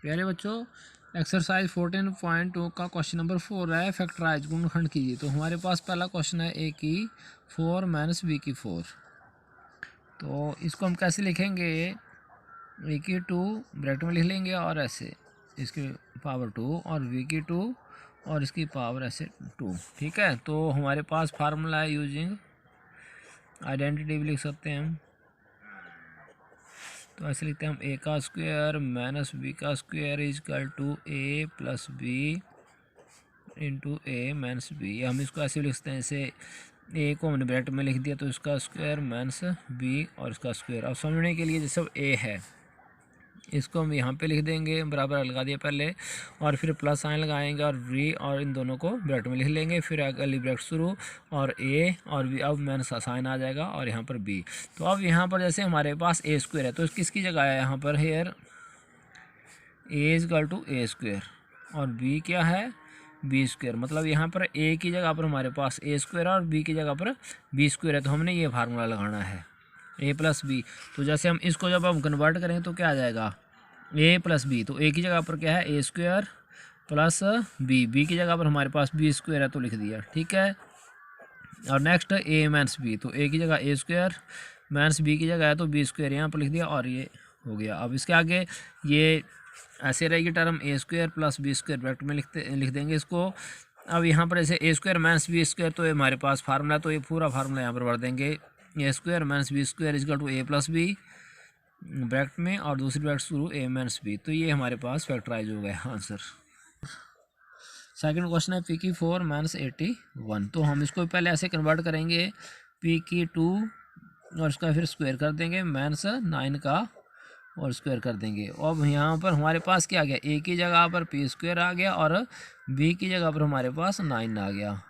प्यारे बच्चों, एक्सरसाइज 14.2 का क्वेश्चन नंबर 4 है, फैक्टराइज गुणनखंड कीजिए। तो हमारे पास पहला क्वेश्चन है ए की 4 माइनस बी की 4। तो इसको हम कैसे लिखेंगे? ए की 2 ब्रैकेट में लिख लेंगे और ऐसे इसकी पावर 2 और बी की 2 और इसकी पावर ऐसे 2। ठीक है, तो हमारे पास फार्मूला है यूजिंग आइडेंटिटी भी लिख सकते हैं हम। तो ऐसे लिखते हैं हम ए का स्क्वायर माइनस बी का square is equal to A plus B into A minus B. हम इसको ऐसे लिख सकते हैं, जैसे ए को हमने ब्रैकेट में लिख दिया तो इसका स्क्वायर माइनस बी और इसका स्क्वायर। अब समझने के लिए जैसे ए है इसको हम यहाँ पे लिख देंगे, बराबर लगा दिया पहले, और फिर प्लस साइन लगाएंगे और वी और इन दोनों को ब्रैकेट में लिख लेंगे, फिर अगली ब्रैकेट शुरू और ए और बी। अब माइनस साइन आ जाएगा और यहाँ पर बी। तो अब यहाँ पर जैसे हमारे पास ए स्क्वायर है तो किसकी जगह है यहाँ पर? Here A is equal to A square और बी क्या है? B square. मतलब यहाँ पर ए की जगह पर हमारे पास ए स्क्वायर और बी की जगह पर बी स्क्वायर है। तो हमने ये फार्मूला लगाना है ए प्लस बी। तो जैसे हम इसको जब हम कन्वर्ट करेंगे तो क्या आ जाएगा? A plus B. तो ए की जगह पर क्या है? A square plus B. B की जगह पर हमारे पास बी स्क्वायर है तो लिख दिया। ठीक है, और नेक्स्ट ए माइनस बी। तो ए की जगह ए स्क्वायर माइनस बी की जगह है तो बी स्क्वायर यहाँ पर लिख दिया और ये हो गया। अब इसके आगे ये ऐसे रहेगी term A square plus B square, bracket में लिख देंगे इसको। अब यहाँ पर ऐसे A square minus B square, तो ये हमारे पास फार्मूला, तो ये पूरा फार्मूला यहाँ पर भर देंगे। A square minus B square is equal to A plus B bracket में और दूसरी ब्रैकेट शुरू ए माइनस बी। तो ये हमारे पास फैक्टराइज हो गया आंसर। सेकंड क्वेश्चन है पी की 4 माइनस 81। तो हम इसको पहले ऐसे कन्वर्ट करेंगे, पी की 2 और इसका फिर स्क्वायर कर देंगे, माइनस 9 का और स्क्वायर कर देंगे। अब यहाँ पर हमारे पास क्या आ गया? ए की जगह पर पी स्क्वायर आ गया और बी की जगह पर हमारे पास 9 आ गया।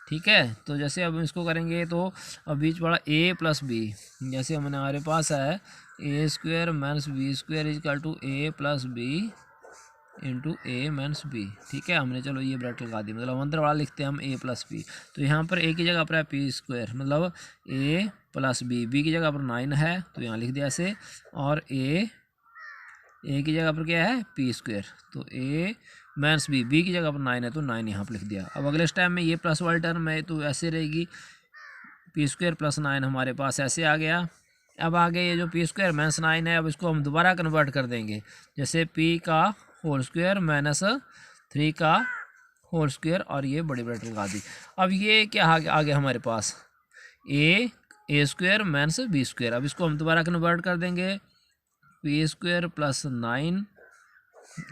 ठीक है, तो जैसे अब इसको करेंगे तो अब बीच पड़ा ए प्लस बी। जैसे हमने हमारे पास है A square minus B square is equal to A plus B into A minus B. ठीक है, हमने चलो ये ब्रैकेट लगा दी, मतलब अंदर वाला लिखते हैं हम ए प्लस बी। तो यहाँ पर ए की जगह पर है पी स्क्वायर, मतलब ए प्लस बी। बी की जगह पर 9 है तो यहाँ लिख दिया ऐसे, और ए की जगह पर क्या है? P square. तो ए माइनस बी, बी की जगह पर 9 है तो 9 यहाँ पर लिख दिया। अब अगले टाइम में ये प्लस वाली टर्म है तो ऐसे रहेगी, पी स्क्वायर प्लस 9 हमारे पास ऐसे आ गया। अब आगे ये जो पी स्क्वायर माइनस 9 है, अब इसको हम दोबारा कन्वर्ट कर देंगे, जैसे पी का होल स्क्वायर माइनस 3 का होल स्क्वायर और ये बड़ी ब्रैकेट लगा दी। अब ये क्या आ गया हमारे पास? A square minus B square. अब इसको हम दोबारा कन्वर्ट कर देंगे, पी स्क्वायर प्लस 9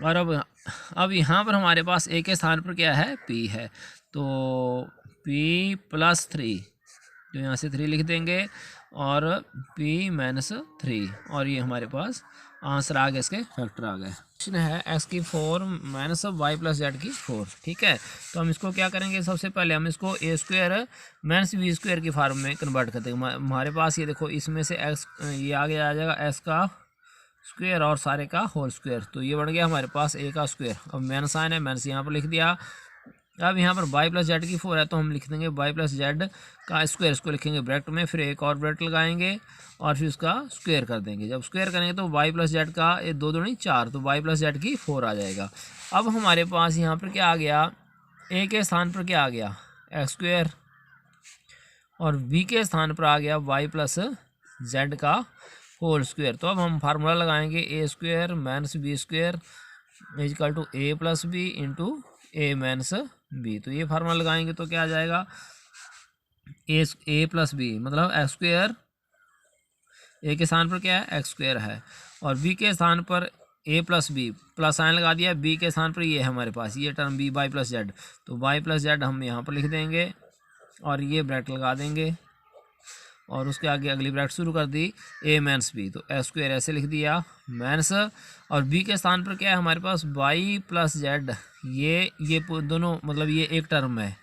और अब यहाँ पर हमारे पास ए के स्थान पर क्या है? पी है, तो पी प्लस 3, जो यहाँ से 3 लिख देंगे, और पी माइनस 3, और ये हमारे पास आंसर आ गया, इसके फैक्टर आ गए। क्वेश्चन है एक्स की 4 माइनस वाई प्लस जेड की 4। ठीक है, तो हम इसको क्या करेंगे? सबसे पहले हम इसको ए स्क्वायर माइनस बी स्क्वायर की फार्म में कन्वर्ट कर देंगे। हमारे पास ये देखो, इसमें से एक्स ये आगे आ जाएगा एक्स का स्क्वायर और सारे का होल स्क्वायर, तो ये बन गया हमारे पास ए का स्क्वायर। अब माइनस साइन है, माइनस यहाँ पर लिख दिया। अब यहाँ पर वाई प्लस जेड की 4 है तो हम लिख देंगे वाई प्लस जेड का स्क्वायर, इसको लिखेंगे ब्रैकेट में, फिर एक और ब्रैकेट लगाएंगे और फिर उसका स्क्वायर कर देंगे। जब स्क्वायर करेंगे तो वाई प्लस जेड का 2 दूनी 4, तो वाई प्लस जेड की 4 आ जाएगा। अब हमारे पास यहाँ पर क्या आ गया? ए के स्थान पर क्या आ गया? एक्स स्क्वायर, और बी के स्थान पर आ गया वाई प्लस जेड का होल स्क्वायर। तो अब हम फार्मूला लगाएंगे, A square minus B square is equal to A plus B into A minus B. तो ये फार्मूला लगाएंगे तो क्या आ जाएगा? ए प्लस बी, मतलब एक्स स्क्वायर, ए के स्थान पर क्या है? एक्स स्क्वायर है, और बी के स्थान पर ए प्लस बी, प्लस साइन लगा दिया। बी के स्थान पर ये है हमारे पास ये term B Y plus Z, तो वाई प्लस जेड हम यहाँ पर लिख देंगे और ये ब्रैकेट लगा देंगे, और उसके आगे अगली ब्रैकेट शुरू कर दी ए माइनस बी। तो एक्स स्क्वायर ऐसे लिख दिया माइनस, और बी के स्थान पर क्या है हमारे पास? Y plus Z. ये दोनों मतलब ये एक टर्म है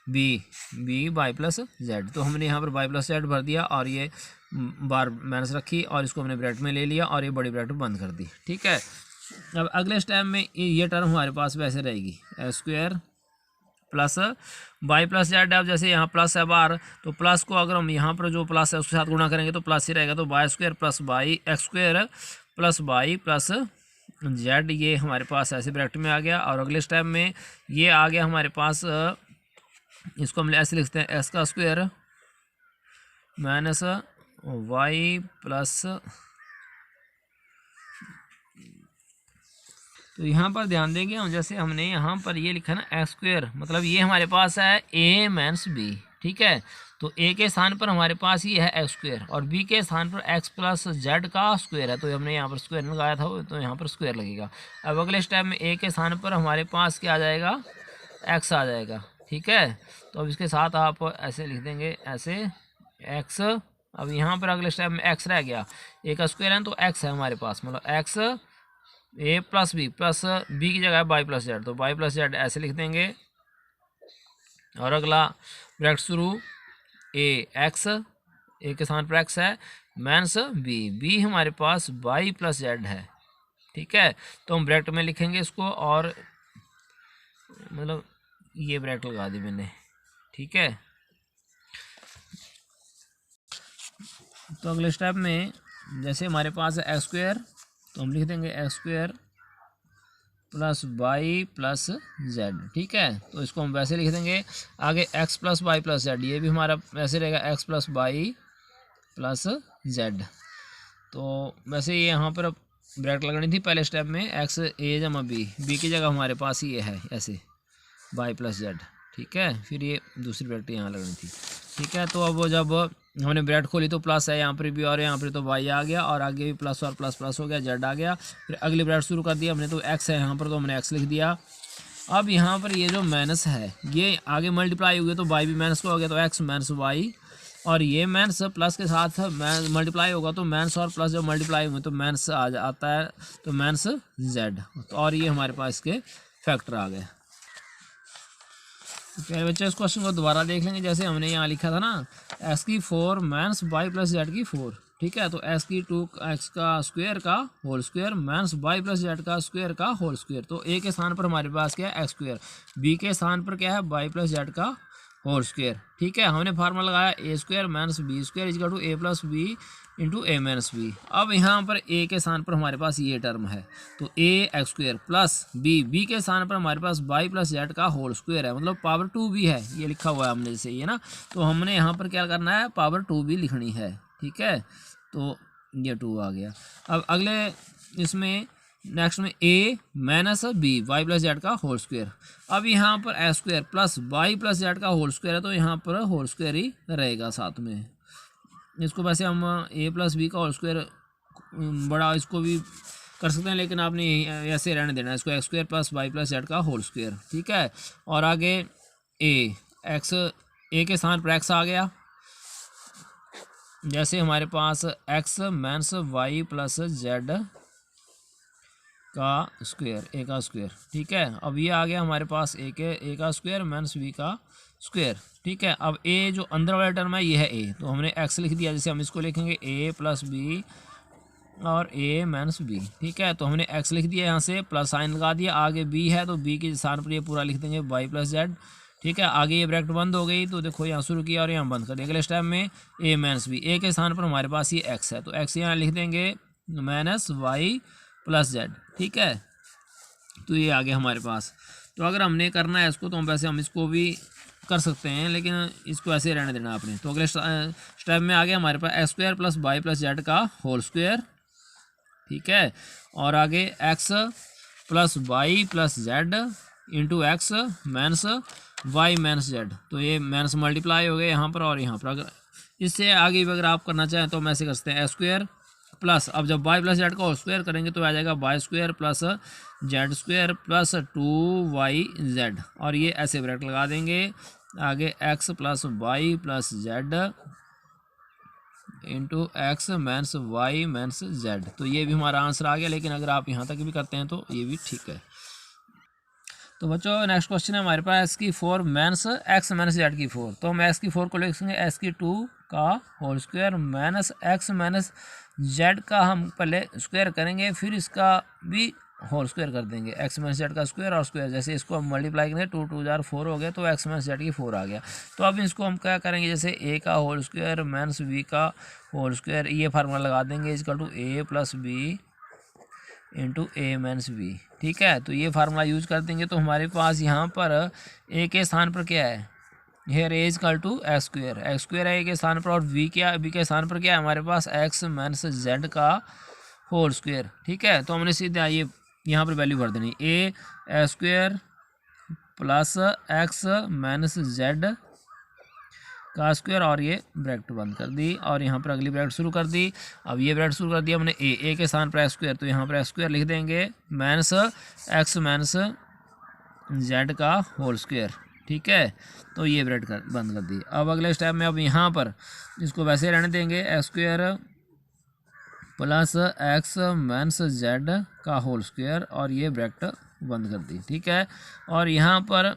बी वाई प्लस जेड, तो हमने यहाँ पर वाई प्लस जेड भर दिया और ये बार माइनस रखी और इसको हमने ब्रैकेट में ले लिया और ये बड़ी ब्रैकेट बंद कर दी। ठीक है, अब अगले स्टेप में ये टर्म हमारे पास वैसे रहेगी, X square plus Y plus Z. अब जैसे यहाँ प्लस है बार, तो प्लस को अगर हम यहाँ पर जो प्लस है उसके साथ गुणा करेंगे तो प्लस ही रहेगा, तो Y square plus Y X square plus Y plus Z ये हमारे पास ऐसे ब्रैकेट में आ गया। और अगले स्टेप में ये आ गया हमारे पास, इसको हम ऐसे लिखते हैं एस का स्क्वायर माइनस वाई प्लस, तो यहाँ पर ध्यान देंगे हम, जैसे हमने यहाँ पर ये लिखा ना एक्स स्क्वायर, मतलब ये हमारे पास है ए माइनस बी, ठीक है। तो ए के स्थान पर हमारे पास ये है एक्स स्क्वायर और बी के स्थान पर एक्स प्लस जेड का स्क्वायर है, तो हमने यहाँ पर स्क्वायर लगाया था तो यहाँ पर स्क्वायर लगेगा। अब अगले स्टेप में ए के स्थान पर हमारे पास क्या आ जाएगा, एक्स आ जाएगा, ठीक है। तो अब इसके साथ आप ऐसे लिख देंगे, ऐसे एक्स। अब यहाँ पर अगले स्टेप में एक्स रह गया, ए का स्क्वायर है तो एक्स है हमारे पास, मतलब एक्स ए प्लस बी की जगह वाई प्लस जेड, तो वाई प्लस जेड ऐसे लिख देंगे। और अगला ब्रैकेट शुरू, ए एक्स, ए के स्थान पर एक्स है, माइनस बी हमारे पास वाई प्लस जेड है, ठीक है। तो हम ब्रैकेट में लिखेंगे इसको, और मतलब ये ब्रैकेट लगा दी मैंने, ठीक है। तो अगले स्टेप में जैसे हमारे पास है एक्स स्क्वायर, तो हम लिख देंगे X square plus Y plus Z, ठीक है। तो इसको हम वैसे लिख देंगे। आगे X plus Y plus Z, ये भी हमारा वैसे रहेगा X plus Y plus Z. तो वैसे ये यहाँ पर अब ब्रैकेट लगानी थी पहले स्टेप में, एक्स ए जमा बी की जगह हमारे पास ये है ऐसे वाई प्लस जेड, ठीक है। फिर ये दूसरी ब्रैकेट यहाँ लगनी थी, ठीक है। तो अब जब हमने ब्रैकेट खोली तो प्लस है यहाँ पर भी और यहाँ पर तो वाई आ गया, और आगे भी प्लस और प्लस प्लस हो गया, जेड आ गया। फिर अगली ब्रैकेट शुरू कर दिया हमने, तो एक्स है यहाँ पर तो हमने एक्स लिख दिया। अब यहाँ पर ये जो माइनस है ये आगे मल्टीप्लाई हो गया तो वाई भी माइनस का हो गया, तो एक्स माइनस वाई, और ये माइनस प्लस के साथ मल्टीप्लाई होगा तो माइनस और प्लस जब मल्टीप्लाई हुए तो माइनस आता है, तो माइनस जेड, और ये हमारे पास इसके फैक्टर आ गए। प्यारे बच्चे इस क्वेश्चन को दोबारा देख लेंगे। जैसे हमने यहाँ लिखा था ना, एक्स की 4 माइनस वाई प्लस जेड की 4, ठीक है। तो एक्स की 2 एक्स का स्क्वायर का whole square minus Y plus Z का स्क्वायर का होल स्क्वायर। तो ए के स्थान पर हमारे पास क्या है, एक्स स्क्वायर, बी के स्थान पर क्या है, वाई प्लस जेड का होल स्क्वायर, ठीक है। हमने फार्मूला लगाया A square minus B square is equal to A plus B into A minus B. अब यहाँ पर ए के स्थान पर हमारे पास ये टर्म है, तो ए एक्स स्क्वायर प्लस बी के स्थान पर हमारे पास वाई प्लस जेड का होल स्क्वायर है, मतलब पावर 2 भी है, ये लिखा हुआ है हमने जैसे ये ना। तो हमने यहाँ पर क्या करना है, पावर 2 भी लिखनी है, ठीक है। तो ये 2 आ गया। अब अगले इसमें नेक्स्ट में A minus B Y plus Z का होल स्क्वायर। अब यहाँ पर A square plus Y plus Z का होल स्क्वायर है, तो यहाँ पर होल स्क्वायर ही रहेगा साथ में। इसको वैसे हम ए प्लस बी का होल स्क्वायर बड़ा इसको भी कर सकते हैं, लेकिन आपने ऐसे रहने देना है इसको, X square plus Y plus Z का होल स्क्वायर, ठीक है। और आगे ए के स्थान पर एक्स आ गया, जैसे हमारे पास X minus Y plus Z का स्क्वायर, ए का स्क्वायर, ठीक है। अब ये आ गया हमारे पास ए का स्क्वायर माइनस बी का स्क्वायर, ठीक है। अब ए जो अंदर वाला टर्म है ये है ए, तो हमने एक्स लिख दिया, जैसे हम इसको लिखेंगे ए प्लस बी और ए माइनस बी, ठीक है। तो हमने एक्स लिख दिया, यहाँ से प्लस साइन लगा दिया, आगे बी है तो बी के स्थान पर ये पूरा लिख देंगे वाई प्लस जेड, ठीक है। आगे ये ब्रैकेट बंद हो गई, तो देखो यहाँ शुरू किया और यहाँ बंद कर दिया। अगले स्टेप में ए माइनस बी, ए के स्थान पर हमारे पास ये एक्स है, तो एक्स यहाँ लिख देंगे माइनस वाई प्लस जेड, ठीक है। तो ये आ गया हमारे पास। तो अगर हमने करना है इसको तो हम वैसे हम इसको भी कर सकते हैं, लेकिन इसको ऐसे रहने देना आपने। तो अगले स्टेप में आ गया हमारे पास X square plus Y plus Z का होल स्क्वायर, ठीक है। और आगे X plus Y plus Z into X minus Y minus Z, तो ये माइनस मल्टीप्लाई हो गए यहाँ पर और यहाँ पर। अगर इससे आगे भी अगर आप करना चाहें तो हम ऐसे कर सकते हैं, एक्स स्क्वायर प्लस, अब जब वाई प्लस जेड का होल स्क्वायर करेंगे तो आ जाएगा Y square plus Z square plus 2yz, और ये ऐसे ब्रैकेट लगा देंगे। आगे X plus Y plus Z into X minus Y minus Z, तो ये भी हमारा आंसर आ गया। लेकिन अगर आप यहाँ तक भी करते हैं तो ये भी ठीक है। तो बच्चों नेक्स्ट क्वेश्चन है हमारे पास एक्स की 4 माइनस एक्स माइनस जेड की 4। तो हम एक्स की 4 को लिखेंगे एक्स की 2 का whole square minus X minus Z का हम पहले स्क्वायर करेंगे, फिर इसका भी होल स्क्वायर कर देंगे, एक्स माइनस जेड का स्क्वायर और स्क्वायर। जैसे इसको हम मल्टीप्लाई करेंगे 2 2 जार 4 हो गया, तो एक्स माइनस जेड की 4 आ गया। तो अब इसको हम क्या करेंगे, जैसे ए का होल स्क्वायर माइनस बी का होल स्क्वायर, ये फार्मूला लगा देंगे, इसका to A plus B into A minus B. ठीक है, तो ये फार्मूला यूज कर देंगे तो हमारे पास यहाँ पर ए के स्थान पर क्या है, here A is equal to X square है ए के स्थान पर, और बी के स्थान पर क्या है हमारे पास एक्स माइनस जेड का होल स्क्वेयर। ठीक है, तो हमने सीधे ये यहाँ पर वैल्यू भर देनी, A square plus X minus Z का स्क्वायर, और ये ब्रैकेट बंद कर दी और यहाँ पर अगली ब्रैकेट शुरू कर दी। अब ये ब्रैकेट शुरू कर दिया हमने ए के स्थान पर एक्स स्क्वायर, तो यहाँ पर एक्स स्क्वायर लिख देंगे माइनस एक्स माइनस जेड का होल स्क्वायर। ठीक है, तो ये ब्रैकेट बंद कर दी। अब अगले स्टेप में अब यहाँ पर इसको वैसे रहने देंगे, X square plus X minus Z का होल स्क्वायर, और ये ब्रैकेट बंद कर दी। ठीक है, और यहाँ पर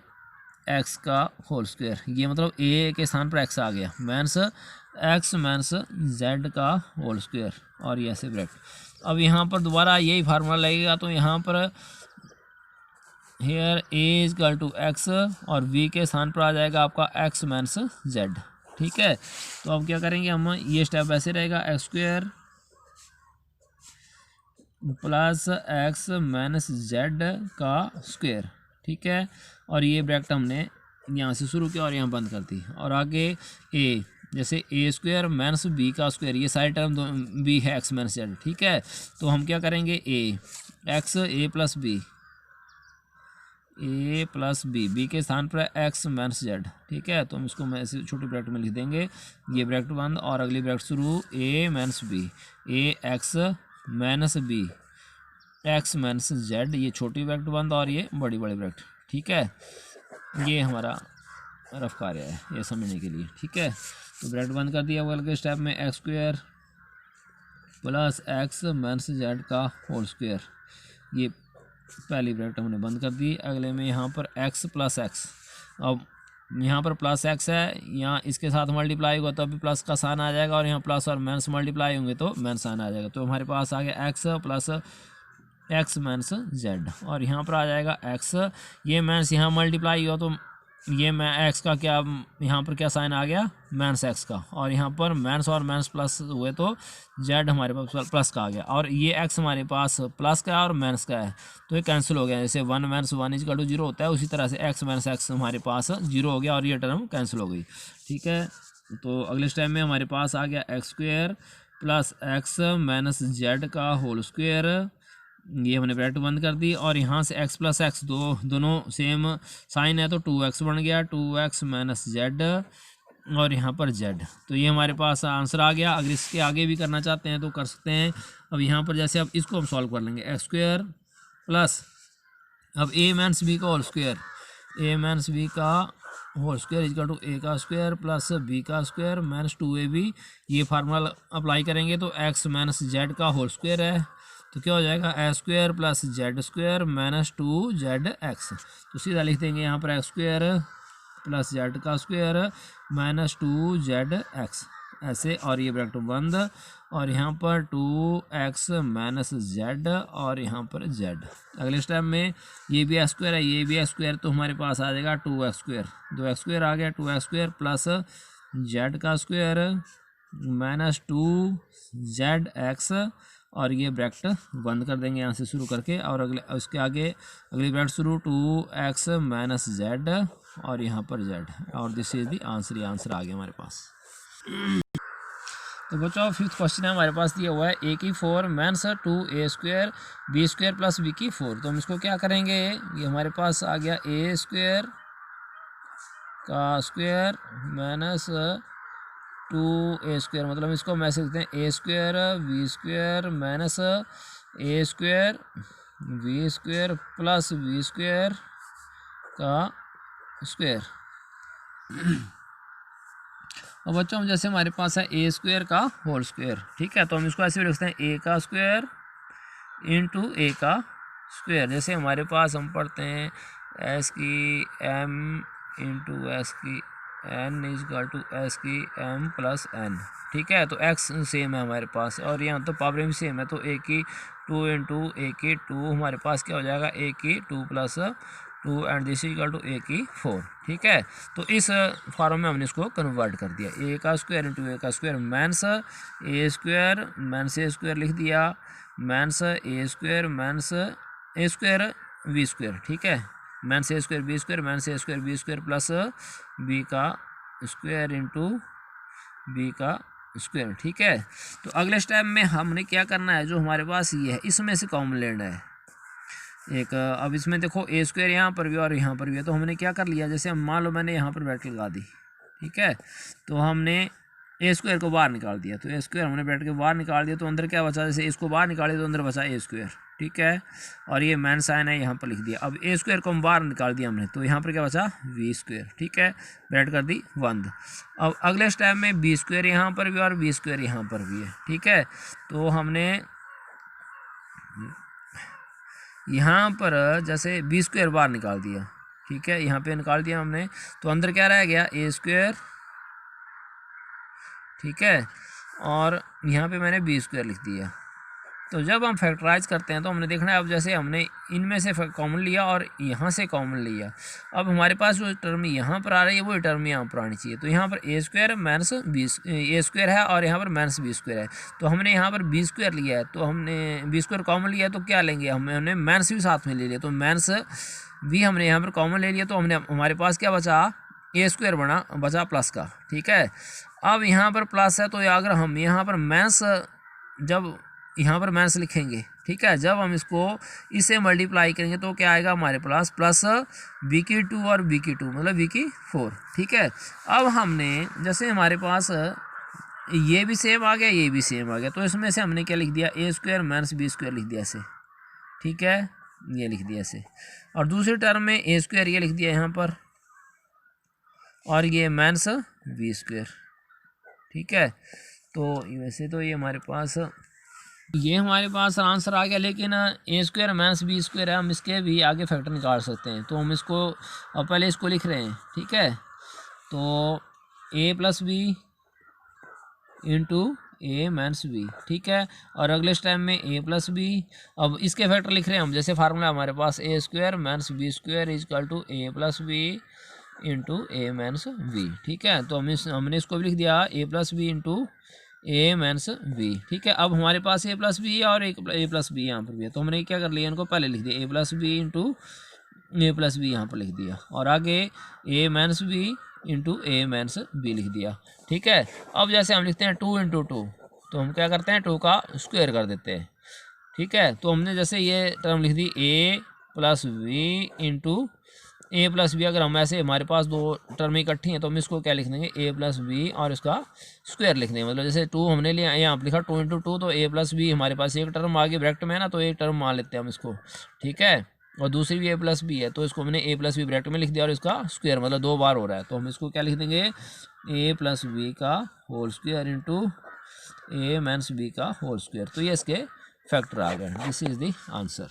एक्स का होल स्क्वायर, ये मतलब ए के स्थान पर एक्स आ गया, माइनस एक्स माइनस जेड का होल स्क्वायर, और ये ऐसे ब्रैकेट। अब यहाँ पर दोबारा यही फार्मूला लगेगा, तो यहाँ पर here A is equal to X और वी के स्थान पर आ जाएगा आपका एक्स माइनस जेड। ठीक है, तो अब क्या करेंगे हम, ये स्टेप ऐसे रहेगा, x square plus X minus Z का स्क्वायर। ठीक है, और ये ब्रैकेट हमने यहाँ से शुरू किया और यहाँ बंद कर दी, और आगे ए, जैसे ए स्क्वायर माइनस बी का स्क्वायर, ये सारी टर्म बी है एक्स माइनस जेड। ठीक है, तो हम क्या करेंगे, ए प्लस बी के स्थान पर एक्स माइनस जेड। ठीक है, तो हम इसको ऐसे छोटे ब्रैकेट में लिख देंगे, ये ब्रैकेट बंद और अगली ब्रैकेट शुरू, A minus B, A X minus B X minus Z, ये छोटी ब्रैकेट बंद और ये बड़ी ब्रैकेट। ठीक है, ये हमारा रफ कार्य है ये समझने के लिए। ठीक है, तो ब्रैकेट बंद कर दिया। अगले स्टेप में x square plus X minus Z का होल स्क्वायर, ये पहली ब्रैकेट हमने बंद कर दी। अगले में यहाँ पर एक्स प्लस एक्स, अब यहाँ पर प्लस एक्स है, यहाँ इसके साथ मल्टीप्लाई होगा तो अभी प्लस का साइन आ जाएगा, और यहाँ प्लस और माइनस मल्टीप्लाई होंगे तो माइनस साइन आ जाएगा, तो हमारे पास आ गया x plus X minus Z, और यहाँ पर आ जाएगा एक्स, ये माइनस यहाँ मल्टीप्लाई हुआ तो ये एक्स का क्या, यहाँ पर क्या साइन आ गया, माइनस एक्स का, और यहाँ पर माइनस और माइनस प्लस हुए तो जेड हमारे पास प्लस का आ गया, और ये एक्स हमारे पास प्लस का है और माइनस का है, तो ये कैंसिल हो गया। जैसे 1 माइनस 1 इक्वल टू 0 होता है, उसी तरह से एक्स माइनस एक्स हमारे पास 0 हो गया और ये टर्म कैंसिल हो गई। ठीक है, तो अगले स्टेप में हमारे पास आ गया x square plus X minus Z का होल स्क्वायर, ये हमने ब्रैकेट बंद कर दी, और यहाँ से x प्लस एक्स दोनों सेम साइन है तो 2x बन गया, 2x माइनस जेड, और यहाँ पर z, तो ये हमारे पास आंसर आ गया। अगर इसके आगे भी करना चाहते हैं तो कर सकते हैं। अब यहाँ पर जैसे अब इसको हम सॉल्व कर लेंगे, एक्स स्क्वायर प्लस अब a माइनस बी का whole square, a minus B का whole square is equal to A का स्क्वायर प्लस बी का स्क्वायर माइनस 2ab, ये फार्मूला अप्लाई करेंगे तो x माइनस जेड का होल स्क्वायर है, तो क्या हो जाएगा, A square plus Z square minus 2zx, तो सीधा लिख देंगे यहाँ पर एक्स स्क्वायर प्लस जेड का स्क्वायर माइनस 2zx ऐसे, और ये ब्रैकेट बंद, और यहाँ पर 2x माइनस जेड और यहाँ पर z। अगले स्टेप में ये भी एक्स स्क्वायर है, ये भी एक्स स्क्वायर, तो हमारे पास आ जाएगा 2x स्क्वायर, 2x स्क्वायर आ गया, 2x स्क्वायर प्लस जेड का स्क्वायर माइनस 2zx, और ये ब्रैकेट बंद कर देंगे यहाँ से शुरू करके, और अगले उसके आगे अगली ब्रैकेट शुरू 2x माइनस जेड और यहाँ पर z, और दिस इज दी आंसर, ये आंसर आ गया हमारे पास। तो बच्चों फिफ्थ क्वेश्चन है हमारे पास दिया हुआ है, a की 4 minus 2a square B square plus b की 4, तो हम इसको क्या करेंगे, ये हमारे पास आ गया a स्क्वायर का स्क्वायर माइनस 2a स्क्वायर, मतलब इसको हम ऐसे लिखते हैं a square v square minus a square v square plus v square का स्क्वायर। और बच्चों जैसे हमारे पास है a स्क्वायर का होल स्क्वायर, ठीक है, तो हम इसको ऐसे भी लिखते हैं a का स्क्वायर इंटू a का स्क्वायर, जैसे हमारे पास हम पढ़ते हैं s की m इंटू s की n इजकल टू s की m प्लस n, ठीक है, तो x सेम है हमारे पास और यहाँ तो पावर भी सेम है, तो a की 2 इंटू a की 2 हमारे पास क्या हो जाएगा, a की 2 plus 2 and this is equal to A की 4, ठीक है। तो इस फॉर्म में हमने इसको कन्वर्ट कर दिया, ए का स्क्वायर इंटू ए का square minus A square minus A square लिख दिया, minus A square minus A square V square, ठीक है, minus A square B square minus A square B square plus B का square into B का square, ठीक है। तो अगले स्टेप में हमने क्या करना है, जो हमारे पास ये है इसमें से कॉमन लेना है एक। अब इसमें देखो ए स्क्वायर यहाँ पर भी और यहाँ पर भी है, तो हमने क्या कर लिया, जैसे हम मान लो मैंने यहाँ पर ब्रैकेट लगा दी, ठीक है, तो हमने ए स्क्वायर को बाहर निकाल दिया, तो ए स्क्वायर हमने ब्रैकेट के बाहर निकाल दिया, तो अंदर क्या बचा, जैसे इसको बाहर निकाले तो अंदर बचा ए स्क्वायर, ठीक है, और ये माइनस साइन है यहाँ पर लिख दिया। अब ए स्क्वायर को हम बाहर निकाल दिया हमने, तो यहाँ पर क्या बचा वी स्क्वायर, ठीक है, ब्रैकेट कर दी बंद। अब अगले स्टेप में बी स्क्वायर यहाँ पर भी और बी स्क्वायर यहाँ पर भी है, ठीक है, तो हमने यहाँ पर जैसे बी स्क्वायर बाहर निकाल दिया, ठीक है, यहाँ पे निकाल दिया हमने, तो अंदर क्या रह गया ए स्क्वायर, ठीक है, और यहाँ पे मैंने बी स्क्वायर लिख दिया। तो जब हम फैक्टराइज करते हैं तो हमने देखना है, अब जैसे हमने इनमें से कॉमन लिया और यहाँ से कॉमन लिया, अब हमारे पास जो टर्म यहाँ पर आ रही है वो टर्म यहाँ पर आनी चाहिए। तो यहाँ पर A square minus B A square है और यहाँ पर माइनस बी स्क्वायर है, तो हमने यहाँ पर बी स्क्वायर लिया है, तो हमने बी स्क्वायर कॉमन लिया, तो क्या लेंगे, हमने माइनस भी साथ में ले लिया, तो माइनस बी हमने यहाँ पर कॉमन ले लिया, तो हमने हमारे पास क्या बचा, ए स्क्वायर बचा प्लस का, ठीक है। अब यहाँ पर प्लस है, तो अगर हम यहाँ पर माइनस, जब यहाँ पर माइनस लिखेंगे, ठीक है, जब हम इसको इससे मल्टीप्लाई करेंगे तो क्या आएगा हमारे पास प्लस बी की 2 और बी की 2 मतलब बी की 4, ठीक है। अब हमने जैसे हमारे पास ये भी सेम आ गया ये भी सेम आ गया, तो इसमें से हमने क्या लिख दिया, ए स्क्वायर माइनस बी स्क्वायर लिख दिया ऐसे, ठीक है, ये लिख दिया ऐसे, और दूसरी टर्म में ए स्क्वायर ये लिख दिया यहाँ पर, और ये माइनस बी स्क्वायर, ठीक है। तो वैसे तो ये हमारे पास आंसर आ गया, लेकिन ए स्क्वायर माइनस बी स्क्वायर है, हम इसके भी आगे फैक्टर निकाल सकते हैं, तो हम इसको अब पहले इसको लिख रहे हैं, ठीक है, तो ए plus B into A minus B, ठीक है, और अगले स्टेप में ए प्लस बी, अब इसके फैक्टर लिख रहे हैं हम, जैसे फार्मूला हमारे पास A square minus B square is equal to A plus B into A minus B, ठीक है। तो हमने इसको भी लिख दिया A plus B into A minus B, ठीक है। अब हमारे पास ए प्लस बी है और ए प्लस बी यहाँ पर भी है, तो हमने क्या कर लिया, इनको पहले लिख दिया A plus B into A plus B यहाँ पर लिख दिया, और आगे ए minus B into A minus B लिख दिया, ठीक है। अब जैसे हम लिखते हैं 2 इंटू 2, तो हम क्या करते हैं 2 का स्क्वायर कर देते हैं, ठीक है। तो हमने जैसे ये टर्म लिख दी ए प्लस बी इंटू ए प्लस बी, अगर हम ऐसे हमारे पास दो टर्म इकट्ठी हैं तो हम इसको क्या लिख देंगे ए प्लस बी और इसका स्क्वायर लिख देंगे, मतलब जैसे 2 हमने लिया यहाँ लिखा 2 इंटू 2, तो ए प्लस बी हमारे पास एक टर्म आगे ब्रैकेट में है ना, तो एक टर्म मान लेते हैं हम इसको, ठीक है, और दूसरी भी ए प्लस बी है, तो इसको हमने ए प्लस बी ब्रैकेट में लिख दिया और इसका स्क्वायर मतलब 2 बार हो रहा है, तो हम इसको क्या लिख देंगे ए प्लस बी का whole square into A minus B का होल स्क्वायर, तो ये इसके फैक्टर आ गए, दिस इज द आंसर।